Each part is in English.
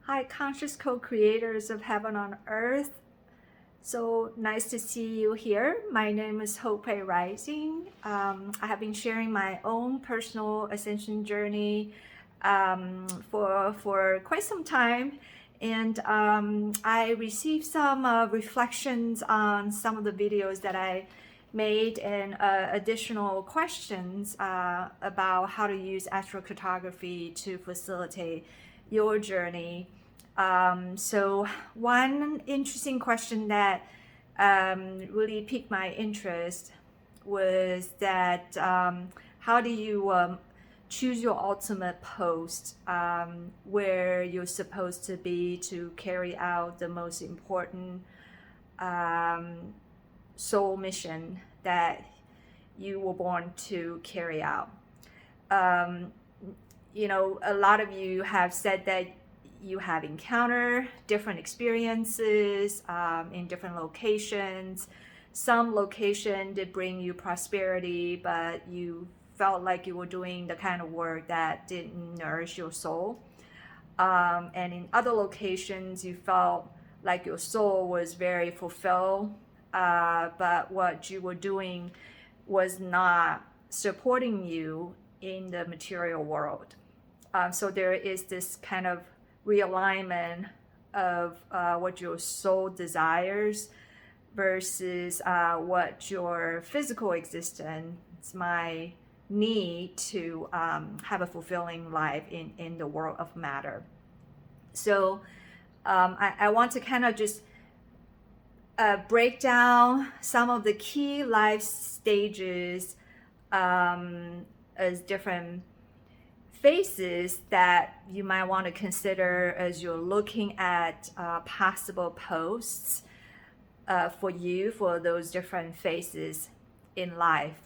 Hi, conscious co-creators of Heaven on Earth. So nice to see you here. My name is Hope Rising. I have been sharing my own personal ascension journey for quite some time. And I received some reflections on some of the videos that I made and additional questions about how to use astrocartography to facilitate your journey. So one interesting question that really piqued my interest was that how do you choose your ultimate post where you're supposed to be to carry out the most important soul mission that you were born to carry out. A lot of you have said that you have encountered different experiences in different locations. Some location did bring you prosperity, but you felt like you were doing the kind of work that didn't nourish your soul. And in other locations, you felt like your soul was very fulfilled, but what you were doing was not supporting you in the material world. So there is this kind of realignment of what your soul desires versus what your physical existence might need to have a fulfilling life in the world of matter. So I want to kind of just break down some of the key life stages as different phases that you might want to consider as you're looking at possible posts for you for those different phases in life.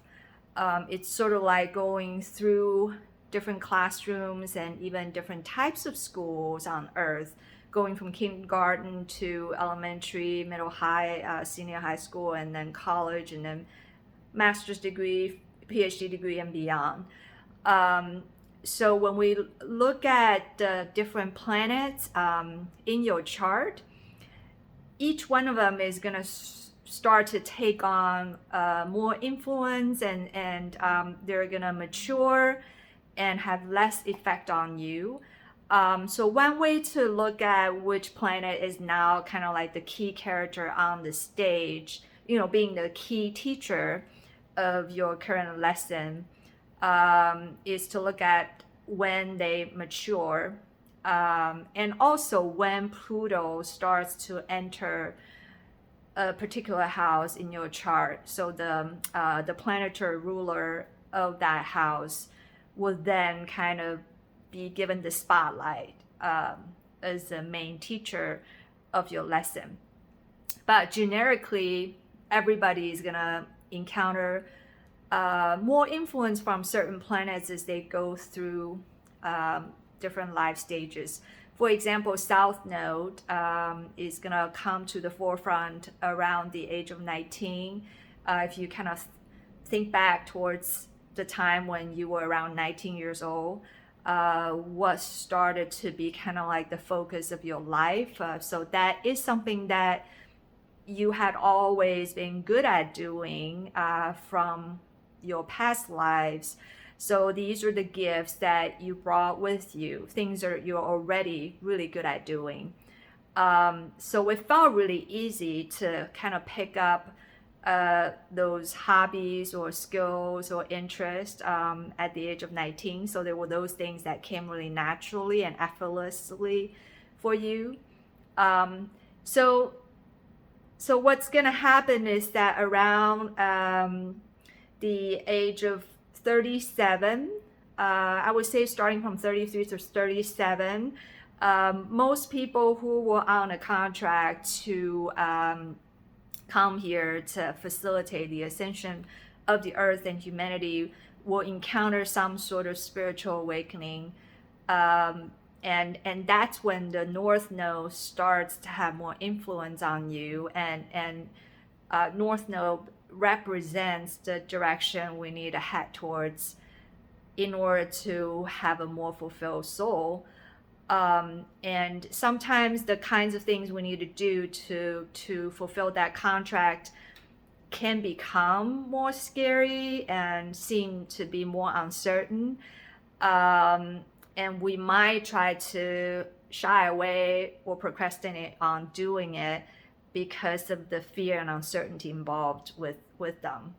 It's sort of like going through different classrooms and even different types of schools on Earth, going from kindergarten to elementary, middle high, senior high school, and then college, and then master's degree, PhD degree, and beyond. So when we look at the different planets in your chart, each one of them is going to start to take on more influence, and they're going to mature and have less effect on you. So one way to look at which planet is now kind of like the key character on the stage, being the key teacher of your current lesson, is to look at when they mature, and also when Pluto starts to enter a particular house in your chart. So the planetary ruler of that house will then kind of be given the spotlight as the main teacher of your lesson. But generically, everybody is gonna encounter more influence from certain planets as they go through different life stages. For example, South Node is going to come to the forefront around the age of 19. If you kind of think back towards the time when you were around 19 years old, what started to be kind of like the focus of your life. So that is something that you had always been good at doing from your past lives. So these are the gifts that you brought with you, things that you're already really good at doing. So it felt really easy to kind of pick up those hobbies or skills or interests at the age of 19. So there were those things that came really naturally and effortlessly for you. So what's going to happen is that around the age of 37, I would say starting from 33 to 37, most people who were on a contract to come here to facilitate the ascension of the earth and humanity will encounter some sort of spiritual awakening. And that's when the North Node starts to have more influence on you, and North Node represents the direction we need to head towards in order to have a more fulfilled soul. And sometimes the kinds of things we need to do to fulfill that contract can become more scary and seem to be more uncertain. And we might try to shy away or procrastinate on doing it because of the fear and uncertainty involved with them.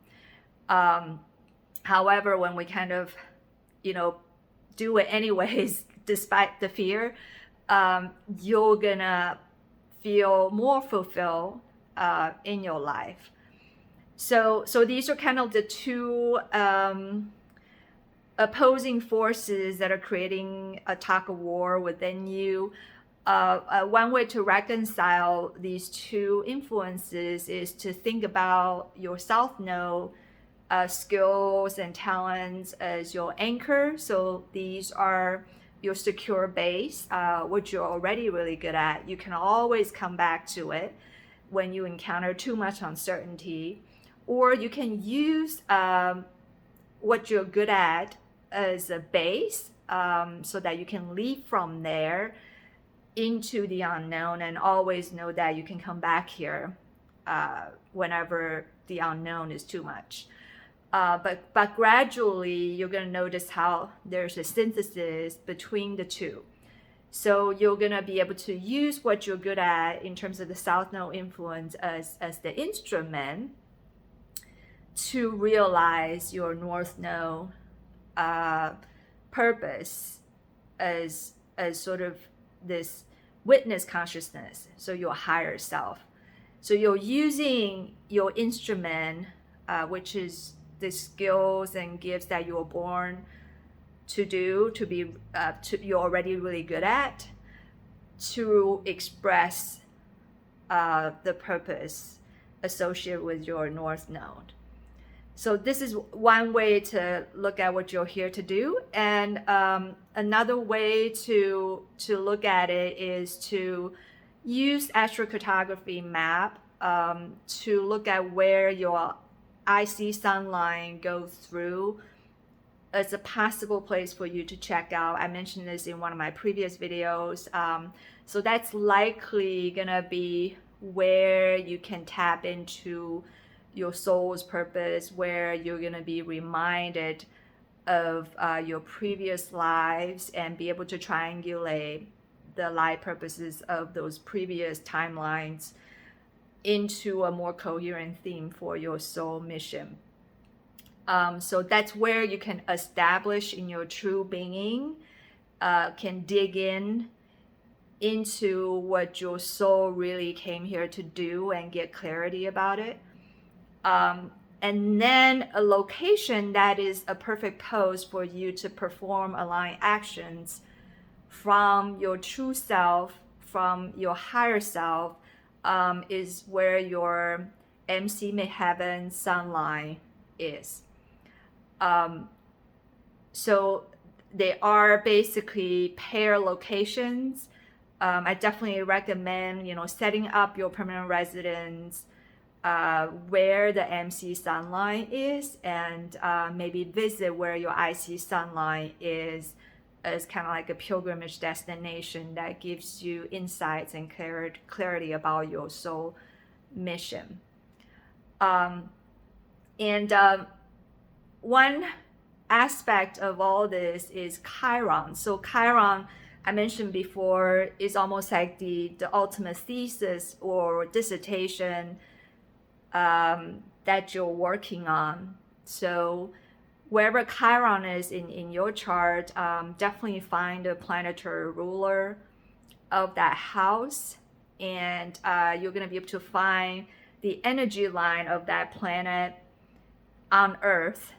However, when we kind of, do it anyways, despite the fear, you're gonna feel more fulfilled in your life. So these are kind of the two opposing forces that are creating a tug-of-war within you. One way to reconcile these two influences is to think about your South Node skills and talents as your anchor. So these are your secure base, which you're already really good at. You can always come back to it when you encounter too much uncertainty. Or you can use what you're good at as a base, so that you can leap from there into the unknown and always know that you can come back here whenever the unknown is too much. But gradually you're going to notice how there's a synthesis between the two. So you're going to be able to use what you're good at in terms of the South Node influence as the instrument to realize your North Node purpose as sort of this witness consciousness, so your higher self. So you're using your instrument, which is the skills and gifts that you were born to do, you're already really good at, to express the purpose associated with your North Node. So this is one way to look at what you're here to do. And another way to look at it is to use astrocartography map to look at where your IC Sunline goes through as a possible place for you to check out. I mentioned this in one of my previous videos. So that's likely gonna be where you can tap into your soul's purpose, where you're going to be reminded of your previous lives and be able to triangulate the life purposes of those previous timelines into a more coherent theme for your soul mission. So that's where you can establish in your true being, can dig into what your soul really came here to do and get clarity about it. And then a location that is a perfect pose for you to perform aligned actions from your true self, from your higher self, is where your MC Midheaven Sunline is. So they are basically pair locations. I definitely recommend, setting up your permanent residence where the MC Sunline is, and maybe visit where your IC Sunline is as kind of like a pilgrimage destination that gives you insights and clarity about your soul mission. And one aspect of all this is Chiron. So Chiron, I mentioned before, is almost like the ultimate thesis or dissertation that you're working on. So wherever Chiron is in your chart, definitely find a planetary ruler of that house, and you're going to be able to find the energy line of that planet on Earth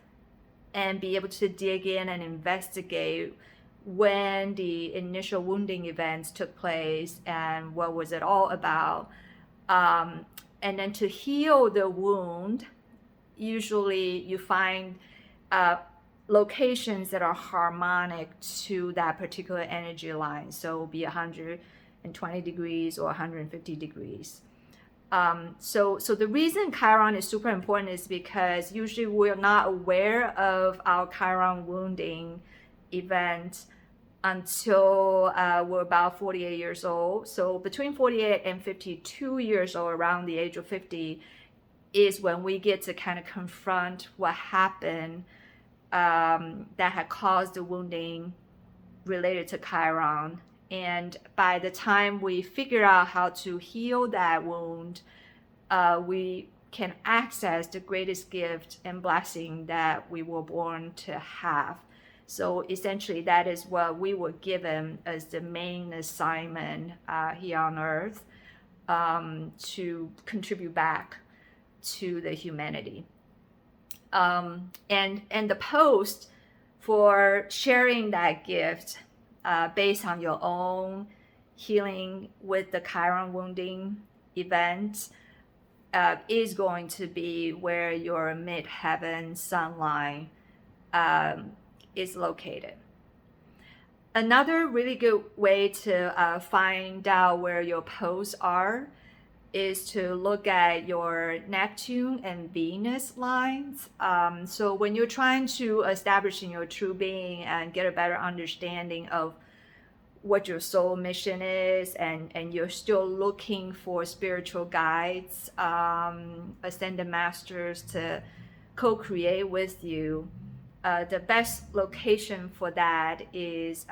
and be able to dig in and investigate when the initial wounding events took place and what was it all about. And then to heal the wound, usually you find locations that are harmonic to that particular energy line. So it'll be 120 degrees or 150 degrees. So the reason Chiron is super important is because usually we're not aware of our Chiron wounding event until we're about 48 years old. So between 48 and 52 years old, around the age of 50, is when we get to kind of confront what happened that had caused the wounding related to Chiron. And by the time we figure out how to heal that wound, we can access the greatest gift and blessing that we were born to have. So essentially, that is what we were given as the main assignment here on Earth, to contribute back to the humanity. And the post for sharing that gift based on your own healing with the Chiron wounding event is going to be where your midheaven sunline is located. Another really good way to find out where your posts are is to look at your Neptune and Venus lines. So when you're trying to establish in your true being and get a better understanding of what your soul mission is, and you're still looking for spiritual guides, ascended masters to co-create with you, the best location for that is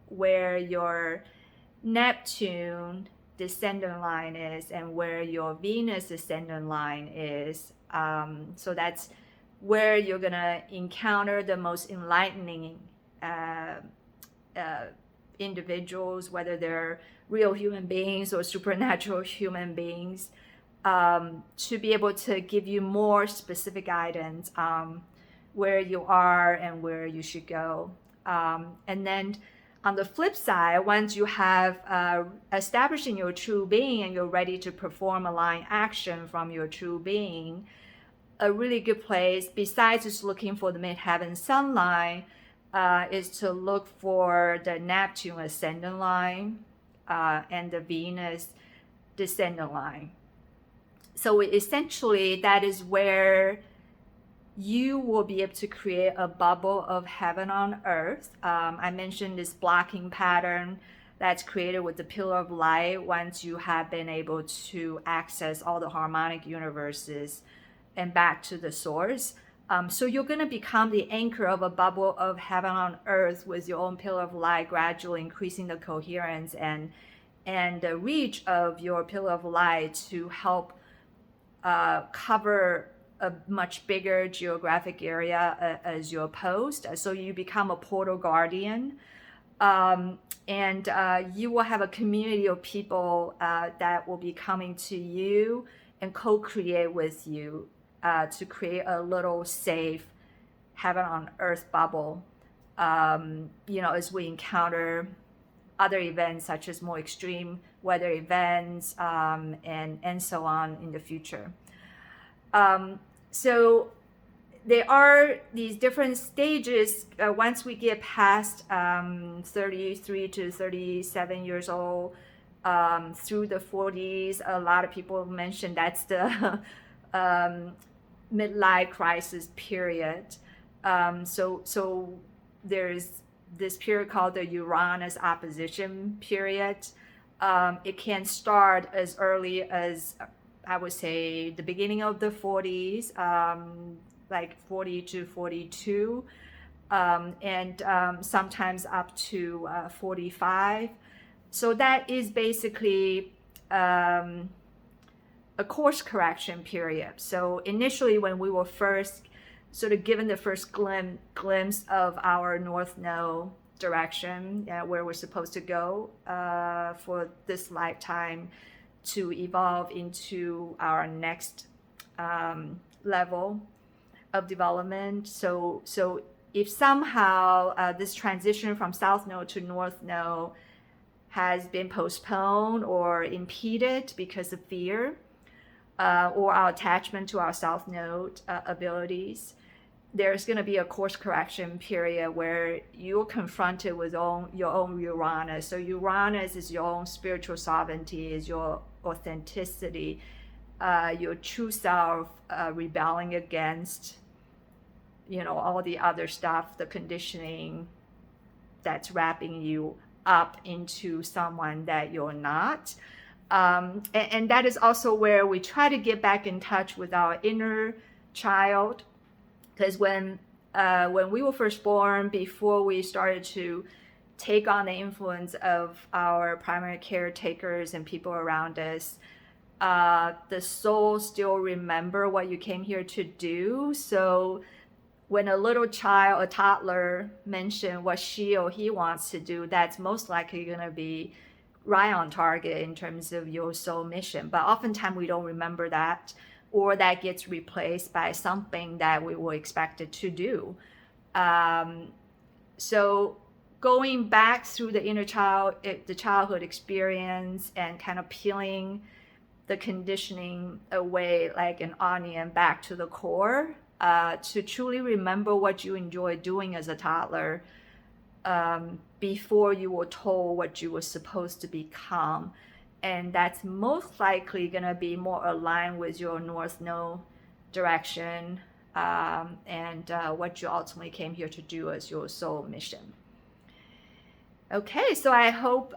where your Neptune descendant line is and where your Venus descendant line is. So that's where you're gonna encounter the most enlightening individuals, whether they're real human beings or supernatural human beings, to be able to give you more specific guidance where you are and where you should go. And then on the flip side, once you have establishing your true being and you're ready to perform aligned action from your true being, a really good place, besides just looking for the midheaven sunline, is to look for the Neptune ascendant line and the Venus descendant line. So essentially, that is where you will be able to create a bubble of heaven on earth. I mentioned this blocking pattern that's created with the pillar of light once you have been able to access all the harmonic universes and back to the source. So you're going to become the anchor of a bubble of heaven on earth with your own pillar of light, gradually increasing the coherence and the reach of your pillar of light to help cover a much bigger geographic area as your post. So you become a portal guardian, and you will have a community of people that will be coming to you and co-create with you to create a little safe heaven on earth bubble, as we encounter other events such as more extreme weather events and so on in the future. So there are these different stages. Once we get past 33 to 37 years old, through the 40s, a lot of people mention that's the midlife crisis period. So there's this period called the Uranus opposition period. It can start as early as, I would say, the beginning of the 40s, like 40 to 42, and sometimes up to 45. So that is basically a course correction period. So initially, when we were first sort of given the first glimpse of our North Node direction, where we're supposed to go for this lifetime to evolve into our next level of development. So if somehow this transition from South Node to North Node has been postponed or impeded because of fear or our attachment to our South Node abilities, there's going to be a course correction period where you're confronted with your own Uranus. So Uranus is your own spiritual sovereignty, is your authenticity, your true self rebelling against, all the other stuff, the conditioning, that's wrapping you up into someone that you're not. And that is also where we try to get back in touch with our inner child, because when we were first born, before we started to take on the influence of our primary caretakers and people around us, the soul still remember what you came here to do. So when a little child, a toddler, mention what she or he wants to do, that's most likely going to be right on target in terms of your soul mission. But oftentimes we don't remember that, or that gets replaced by something that we were expected to do. So going back through the inner child, the childhood experience, and kind of peeling the conditioning away like an onion back to the core, to truly remember what you enjoyed doing as a toddler, before you were told what you were supposed to become. And that's most likely going to be more aligned with your North Node direction, and what you ultimately came here to do as your soul mission. Okay, so I hope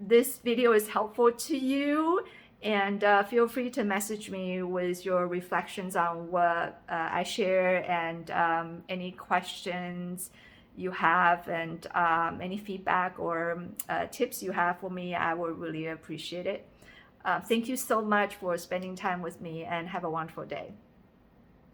this video is helpful to you, and feel free to message me with your reflections on what I share, and any questions you have, and any feedback or tips you have for me. I would really appreciate it. Thank you so much for spending time with me, and have a wonderful day.